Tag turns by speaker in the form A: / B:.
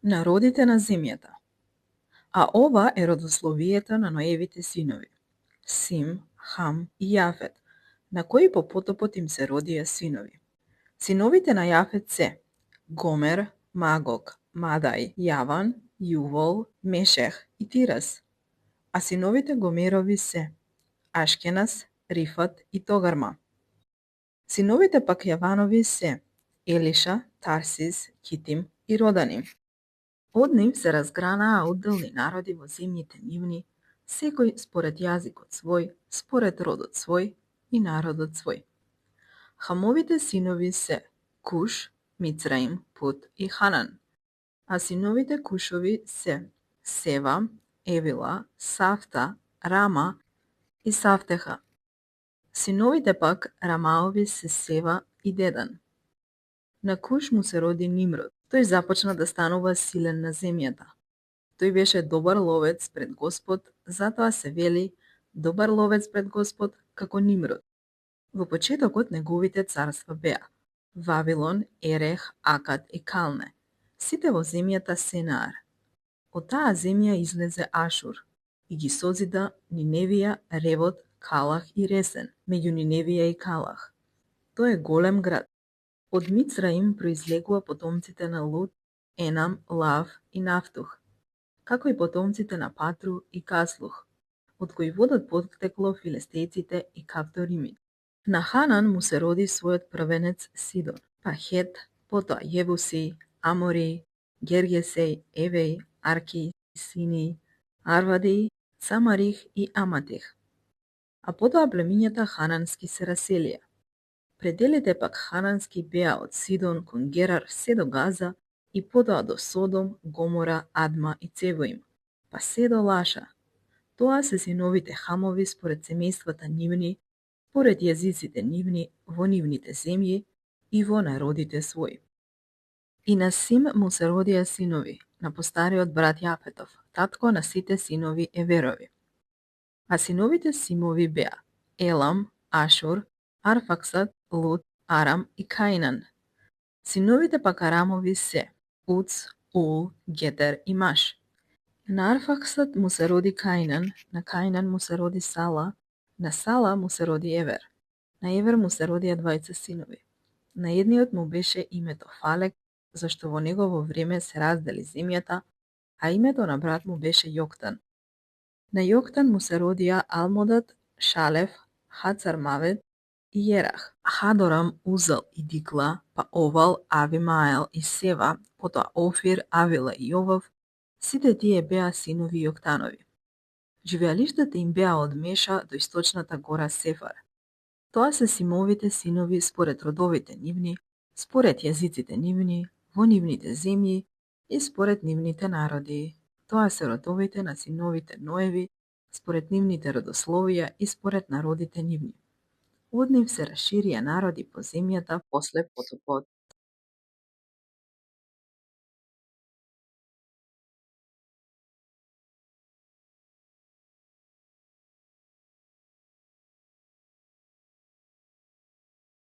A: Народите на земјата. А ова е родословието на Ноевите синови: Сим, Хам и Јафет, на кои по потопот им се родија синови. Синовите на Јафет се Гомер, Магог, Мадај, Јаван, Јувол, Мешех и Тирас. А синовите Гомерови се Ашкеназ, Рифат и Тогарма. Синовите пак Јаванови се Елиша, Тарсис, Китим и Роданим. Од нив се разгранаа одделни народи во земјите нивни, секој според јазикот свој, според родот свој и народот свој. Хамовите синови се Куш, Мицраим, Пут и Ханан, а синовите Кушови се Сева, Евила, Сафта, Рама и Сафтеха. Синовите пак Рамаови се Сева и Дедан. На Куш му се роди Нимрод. Тој започна да станува силен на земјата. Тој беше добар ловец пред Господ, затоа се вели добар ловец пред Господ како Нимрод. Во почетокот неговите царства беа Вавилон, Ерех, Акад и Калне, сите во земјата Сенаар. Од таа земја излезе Ашур и ги созида Ниневија, Ревот, Калах и Ресен, меѓу Ниневија и Калах. Тој е голем град. Од Мицраим произлегува потомците на Лут, Енам, Лав и Нафтух, како и потомците на Патру и Каслух, од кои водат поттекло филистејците и кавторимите. На Ханан му се роди својот првенец Сидон, па Хет, потоа Јевуси, Амори, Гергесеј, Евеј, Арки, Сини, Арвади, Самарих и Аматех. А потоа племињата ханански се раселија. Пределите пак ханански беа од Сидон кон Герар се до Газа и потоа до Содом, Гомора, Адма и Цевоим, па се до Лаша. Тоа се синовите Хамови според семејствата нивни, според јазиците нивни, во нивните земји и во народите своји. И на Сим му се родија синови, на постариот брат Јафетов, татко на сите синови Еверови. А синовите Симови беа Елам, Ашур, Арфаксад, Лут, Арам и Каинан. Синовите пак Арамови се Уц, Ул, Гетер и Маш. На Арфаксад му се роди Каинан, на Каинан му се роди Сала, на Сала му се роди Евер. На Евер му се родија двајца синови. На едниот му беше името Фалек, зашто во негово време се раздели земјата, а името на брат му беше Јоктан. На Јоктан му се родија Алмодат, Шалев, Хацармавет и Јерах, Хадорам, Узал и Дикла, па Овал, Авимаел и Сева, потоа Офир, Авила и Јовов, сите тие беа синови Јоктанови. Живеалиштата им беа од Меша до источната гора Сефар. Тоа се Симовите синови според родовите нивни, според јазиците нивни, во нивните земји и според нивните народи. Тоа се родовите на синовите Ноеви, според нивните родословија и според народите нивни. Од нив се расширија народи по земјата после потопот.